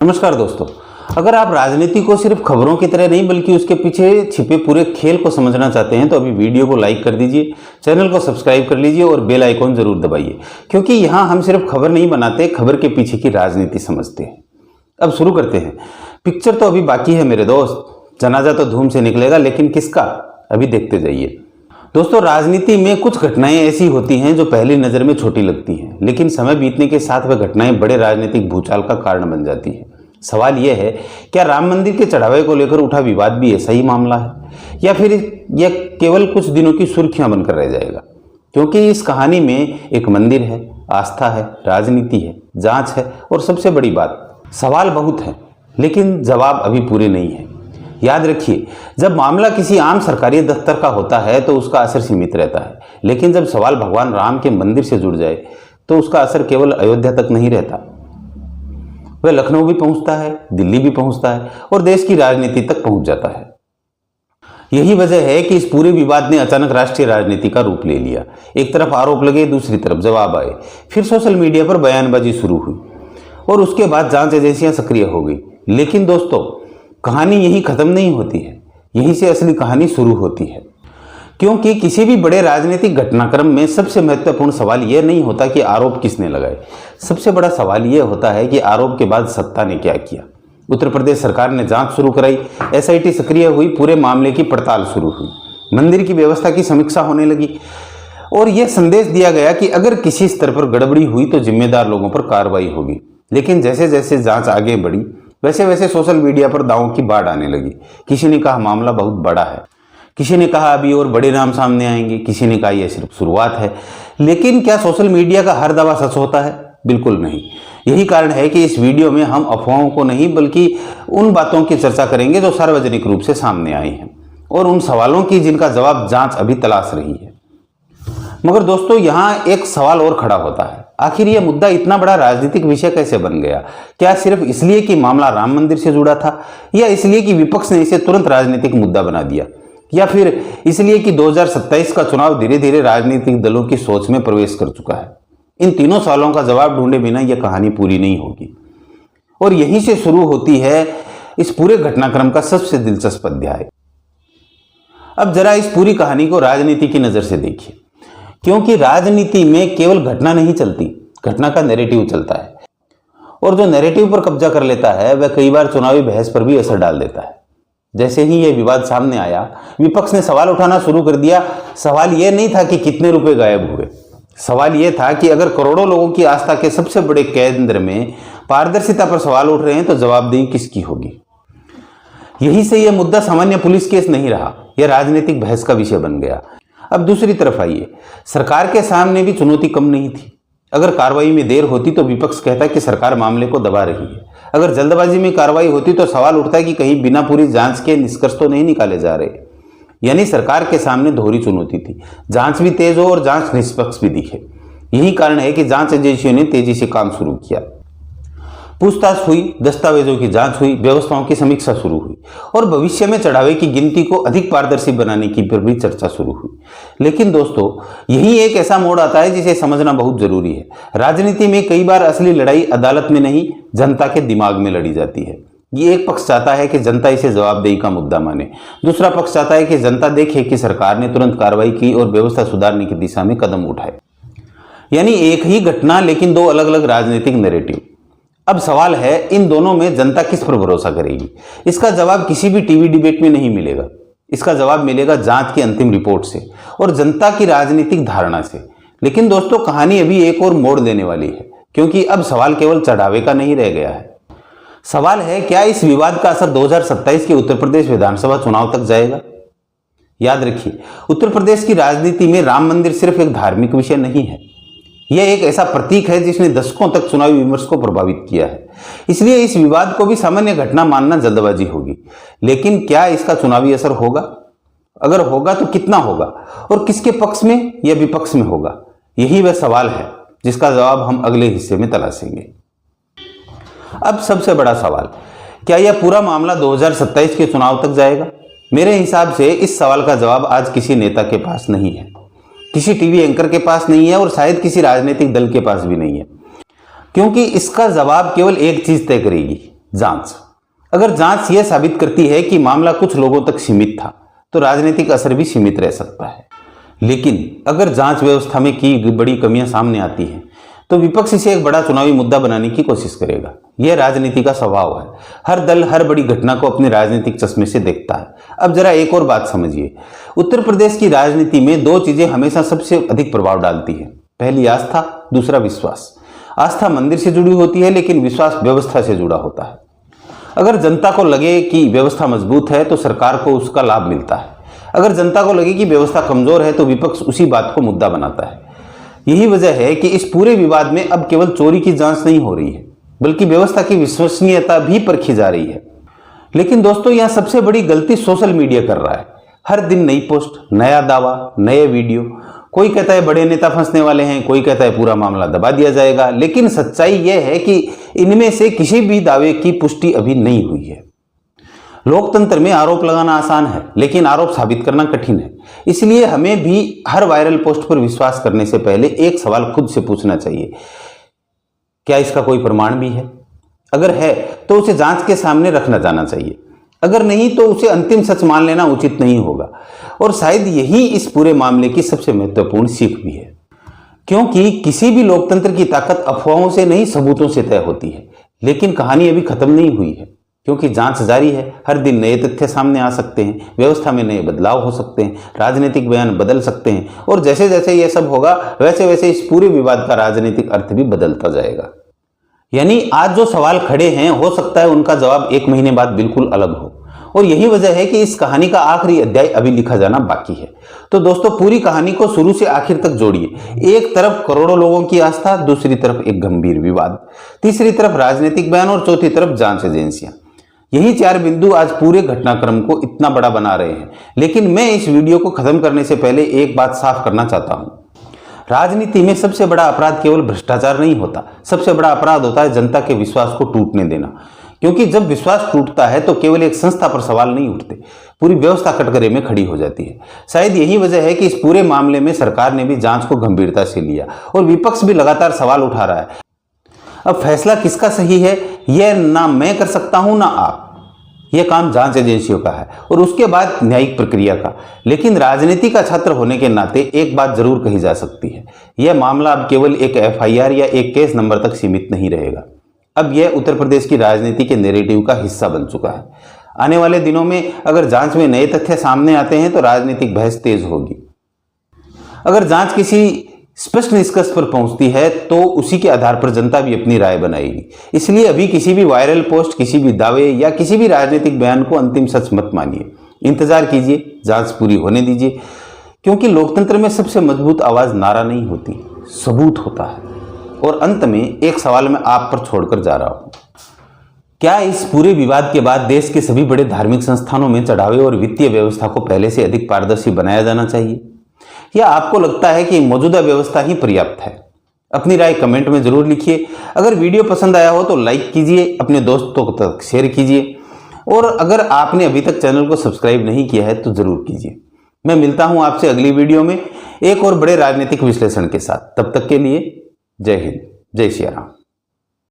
नमस्कार दोस्तों, अगर आप राजनीति को सिर्फ खबरों की तरह नहीं बल्कि उसके पीछे छिपे पूरे खेल को समझना चाहते हैं तो अभी वीडियो को लाइक कर दीजिए, चैनल को सब्सक्राइब कर लीजिए और बेल आइकॉन जरूर दबाइए, क्योंकि यहाँ हम सिर्फ खबर नहीं बनाते, खबर के पीछे की राजनीति समझते हैं। अब शुरू करते हैं। पिक्चर तो अभी बाकी है मेरे दोस्त, जनाजा तो धूम से निकलेगा, लेकिन किसका, अभी देखते जाइए। दोस्तों, राजनीति में कुछ घटनाएं ऐसी होती हैं जो पहली नजर में छोटी लगती हैं, लेकिन समय बीतने के साथ वह घटनाएं बड़े राजनीतिक भूचाल का कारण बन जाती हैं। सवाल यह है, क्या राम मंदिर के चढ़ावे को लेकर उठा विवाद भी ऐसा ही मामला है, या फिर यह केवल कुछ दिनों की सुर्खियां बनकर रह जाएगा? क्योंकि इस कहानी में एक मंदिर है, आस्था है, राजनीति है, जांच है और सबसे बड़ी बात, सवाल बहुत हैं लेकिन जवाब अभी पूरे नहीं है। याद रखिए, जब मामला किसी आम सरकारी दफ्तर का होता है तो उसका असर सीमित रहता है, लेकिन जब सवाल भगवान राम के मंदिर से जुड़ जाए तो उसका असर केवल अयोध्या तक नहीं रहता, वह लखनऊ भी पहुंचता है, दिल्ली भी पहुंचता है और देश की राजनीति तक पहुंच जाता है। यही वजह है कि इस पूरे विवाद ने अचानक राष्ट्रीय राजनीति का रूप ले लिया। एक तरफ आरोप लगे, दूसरी तरफ जवाब आए, फिर सोशल मीडिया पर बयानबाजी शुरू हुई और उसके बाद जांच एजेंसियां सक्रिय हो गई। लेकिन दोस्तों, कहानी यही खत्म नहीं होती है, यहीं से असली कहानी शुरू होती है। क्योंकि किसी भी बड़े राजनीतिक घटनाक्रम में सबसे महत्वपूर्ण सवाल यह नहीं होता कि आरोप किसने लगाए, सबसे बड़ा सवाल यह होता है कि आरोप के बाद सत्ता ने क्या किया। उत्तर प्रदेश सरकार ने जांच शुरू कराई, एसआईटी सक्रिय हुई, पूरे मामले की पड़ताल शुरू हुई, मंदिर की व्यवस्था की समीक्षा होने लगी और यह संदेश दिया गया कि अगर किसी स्तर पर गड़बड़ी हुई तो जिम्मेदार लोगों पर कार्रवाई होगी। लेकिन जैसे जैसे जांच आगे बढ़ी वैसे वैसे सोशल मीडिया पर दावों की बाढ़ आने लगी। किसी ने कहा मामला बहुत बड़ा है, किसी ने कहा अभी और बड़े नाम सामने आएंगे, किसी ने कहा यह सिर्फ शुरुआत है। लेकिन क्या सोशल मीडिया का हर दावा सच होता है? बिल्कुल नहीं। यही कारण है कि इस वीडियो में हम अफवाहों को नहीं बल्कि उन बातों की चर्चा करेंगे जो सार्वजनिक रूप से सामने आई हैं और उन सवालों की जिनका जवाब जांच अभी तलाश रही है। मगर दोस्तों, यहाँ एक सवाल और खड़ा होता है, आखिर यह मुद्दा इतना बड़ा राजनीतिक विषय कैसे बन गया? क्या सिर्फ इसलिए कि मामला राम मंदिर से जुड़ा था, या इसलिए कि विपक्ष ने इसे तुरंत राजनीतिक मुद्दा बना दिया, या फिर इसलिए कि 2027 का चुनाव धीरे धीरे राजनीतिक दलों की सोच में प्रवेश कर चुका है? इन तीनों सवालों का जवाब ढूंढे बिना यह कहानी पूरी नहीं होगी। और यहीं से शुरू होती है इस पूरे घटनाक्रम का सबसे दिलचस्प अध्याय। अब जरा इस पूरी कहानी को राजनीति की नजर से देखिए, क्योंकि राजनीति में केवल घटना नहीं चलती, घटना का नैरेटिव चलता है और जो नैरेटिव पर कब्जा कर लेता है वह कई बार चुनावी बहस पर भी असर डाल देता है। जैसे ही यह विवाद सामने आया, विपक्ष ने सवाल उठाना शुरू कर दिया। सवाल यह नहीं था कि कितने रुपए गायब हुए, सवाल यह था कि अगर करोड़ों लोगों की आस्था के सबसे बड़े केंद्र में पारदर्शिता पर सवाल उठ रहे हैं तो जवाबदेही किसकी होगी? यही से यह मुद्दा सामान्य पुलिस केस नहीं रहा, यह राजनीतिक बहस का विषय बन गया। अब दूसरी तरफ आइए, सरकार के सामने भी चुनौती कम नहीं थी। अगर कार्रवाई में देर होती तो विपक्ष कहता कि सरकार मामले को दबा रही है। अगर जल्दबाजी में कार्रवाई होती तो सवाल उठता है कि कहीं बिना पूरी जांच के निष्कर्ष तो नहीं निकाले जा रहे। यानी सरकार के सामने दोहरी चुनौती थी, जांच भी तेज हो और जांच निष्पक्ष भी दिखे। यही कारण है कि जांच एजेंसियों ने तेजी से काम शुरू किया। पूछताछ हुई, दस्तावेजों की जांच हुई, व्यवस्थाओं की समीक्षा शुरू हुई और भविष्य में चढ़ावे की गिनती को अधिक पारदर्शी बनाने की पर भी चर्चा शुरू हुई। लेकिन दोस्तों, यही एक ऐसा मोड़ आता है जिसे समझना बहुत जरूरी है। राजनीति में कई बार असली लड़ाई अदालत में नहीं, जनता के दिमाग में लड़ी जाती है। ये एक पक्ष चाहता है कि जनता इसे जवाबदेही का मुद्दा माने, दूसरा पक्ष चाहता है कि जनता देखे कि सरकार ने तुरंत कार्रवाई की और व्यवस्था सुधारने की दिशा में कदम उठाए। यानी एक ही घटना लेकिन दो अलग अलग राजनीतिक नैरेटिव। अब सवाल है, इन दोनों में जनता किस पर भरोसा करेगी? इसका जवाब किसी भी टीवी डिबेट में नहीं मिलेगा, इसका जवाब मिलेगा जांच की अंतिम रिपोर्ट से और जनता की राजनीतिक धारणा से। लेकिन दोस्तों, कहानी अभी एक और मोड़ लेने वाली है, क्योंकि अब सवाल केवल चढ़ावे का नहीं रह गया है। सवाल है, क्या इस विवाद का असर 2027 के उत्तर प्रदेश विधानसभा चुनाव तक जाएगा? याद रखिए, उत्तर प्रदेश की राजनीति में राम मंदिर सिर्फ एक धार्मिक विषय नहीं है, यह एक ऐसा प्रतीक है जिसने दशकों तक चुनावी विमर्श को प्रभावित किया है। इसलिए इस विवाद को भी सामान्य घटना मानना जल्दबाजी होगी। लेकिन क्या इसका चुनावी असर होगा? अगर होगा तो कितना होगा और किसके पक्ष में या विपक्ष में होगा? यही वह सवाल है जिसका जवाब हम अगले हिस्से में तलाशेंगे। अब सबसे बड़ा सवाल, क्या यह पूरा मामला 2027 के चुनाव तक जाएगा? मेरे हिसाब से इस सवाल का जवाब आज किसी नेता के पास नहीं है, किसी टीवी एंकर के पास नहीं है और शायद किसी राजनीतिक दल के पास भी नहीं है। क्योंकि इसका जवाब केवल एक चीज तय करेगी, जांच। अगर जांच यह साबित करती है कि मामला कुछ लोगों तक सीमित था तो राजनीतिक असर भी सीमित रह सकता है। लेकिन अगर जांच व्यवस्था में की बड़ी कमियां सामने आती हैं तो विपक्ष इसे एक बड़ा चुनावी मुद्दा बनाने की कोशिश करेगा। यह राजनीति का स्वभाव है। हर दल हर बड़ी घटना को अपने राजनीतिक चश्मे से देखता है। अब जरा एक और बात समझिए। उत्तर प्रदेश की राजनीति में दो चीजें हमेशा सबसे अधिक प्रभाव डालती है। पहली आस्था, दूसरा विश्वास। आस्था मंदिर से जुड़ी होती है लेकिन विश्वास व्यवस्था से जुड़ा होता है। अगर जनता को लगे कि व्यवस्था मजबूत है तो सरकार को उसका लाभ मिलता है। अगर जनता को लगे कि व्यवस्था कमजोर है तो विपक्ष उसी बात को मुद्दा बनाता है। यही वजह है कि इस पूरे विवाद में अब केवल चोरी की जांच नहीं हो रही है बल्कि व्यवस्था की विश्वसनीयता भी परखी जा रही है। लेकिन दोस्तों, यहां सबसे बड़ी गलती सोशल मीडिया कर रहा है। हर दिन नई पोस्ट, नया दावा, नए वीडियो। कोई कहता है बड़े नेता फंसने वाले हैं, कोई कहता है पूरा मामला दबा दिया जाएगा। लेकिन सच्चाई यह है कि इनमें से किसी भी दावे की पुष्टि अभी नहीं हुई है। लोकतंत्र में आरोप लगाना आसान है लेकिन आरोप साबित करना कठिन है। इसलिए हमें भी हर वायरल पोस्ट पर विश्वास करने से पहले एक सवाल खुद से पूछना चाहिए, क्या इसका कोई प्रमाण भी है? अगर है तो उसे जांच के सामने रखना जाना चाहिए। अगर नहीं तो उसे अंतिम सच मान लेना उचित नहीं होगा। और शायद यही इस पूरे मामले की सबसे महत्वपूर्ण सीख भी है, क्योंकि किसी भी लोकतंत्र की ताकत अफवाहों से नहीं सबूतों से तय होती है। लेकिन कहानी अभी खत्म नहीं हुई है, क्योंकि जांच जारी है। हर दिन नए तथ्य सामने आ सकते हैं, व्यवस्था में नए बदलाव हो सकते हैं, राजनीतिक बयान बदल सकते हैं और जैसे जैसे यह सब होगा वैसे वैसे इस पूरे विवाद का राजनीतिक अर्थ भी बदलता जाएगा। यानी आज जो सवाल खड़े हैं हो सकता है उनका जवाब एक महीने बाद बिल्कुल अलग हो। और यही वजह है कि इस कहानी का आखिरी अध्याय अभी लिखा जाना बाकी है। तो दोस्तों, पूरी कहानी को शुरू से आखिर तक जोड़िए। एक तरफ करोड़ों लोगों की आस्था, दूसरी तरफ एक गंभीर विवाद, तीसरी तरफ राजनीतिक बयान और चौथी तरफ जांच एजेंसियां। यही चार बिंदु आज पूरे घटनाक्रम को इतना बड़ा बना रहे हैं। लेकिन मैं इस वीडियो को खत्म करने से पहले एक बात साफ करना चाहता हूं। राजनीति में सबसे बड़ा अपराध केवल भ्रष्टाचार नहीं होता, सबसे बड़ा अपराध होता है जनता के विश्वास को टूटने देना। क्योंकि जब विश्वास टूटता है तो केवल एक संस्था पर सवाल नहीं उठते, पूरी व्यवस्था कटघरे में खड़ी हो जाती है। शायद यही वजह है कि इस पूरे मामले में सरकार ने भी जांच को गंभीरता से लिया और विपक्ष भी लगातार सवाल उठा रहा है। अब फैसला किसका सही है यह ना मैं कर सकता हूं ना आप। यह काम जांच एजेंसियों का है और उसके बाद न्यायिक प्रक्रिया का। लेकिन राजनीति का छात्र होने के नाते एक बात जरूर कही जा सकती है, यह मामला अब केवल एक एफआईआर या एक केस नंबर तक सीमित नहीं रहेगा। अब यह उत्तर प्रदेश की राजनीति के नैरेटिव का हिस्सा बन चुका है। आने वाले दिनों में अगर जांच में नए तथ्य सामने आते हैं तो राजनीतिक बहस तेज होगी। अगर जांच किसी स्पष्ट निष्कर्ष पर पहुंचती है तो उसी के आधार पर जनता भी अपनी राय बनाएगी। इसलिए अभी किसी भी वायरल पोस्ट, किसी भी दावे या किसी भी राजनीतिक बयान को अंतिम सच मत मानिए। इंतजार कीजिए, जांच पूरी होने दीजिए, क्योंकि लोकतंत्र में सबसे मजबूत आवाज नारा नहीं होती, सबूत होता है। और अंत में एक सवाल मैं आप पर छोड़कर जा रहा हूं, क्या इस पूरे विवाद के बाद देश के सभी बड़े धार्मिक संस्थानों में चढ़ावे और वित्तीय व्यवस्था को पहले से अधिक पारदर्शी बनाया जाना चाहिए, या आपको लगता है कि मौजूदा व्यवस्था ही पर्याप्त है? अपनी राय कमेंट में जरूर लिखिए। अगर वीडियो पसंद आया हो तो लाइक कीजिए, अपने दोस्तों तक शेयर कीजिए और अगर आपने अभी तक चैनल को सब्सक्राइब नहीं किया है तो जरूर कीजिए। मैं मिलता हूं आपसे अगली वीडियो में एक और बड़े राजनीतिक विश्लेषण के साथ। तब तक के लिए जय हिंद, जय श्री राम।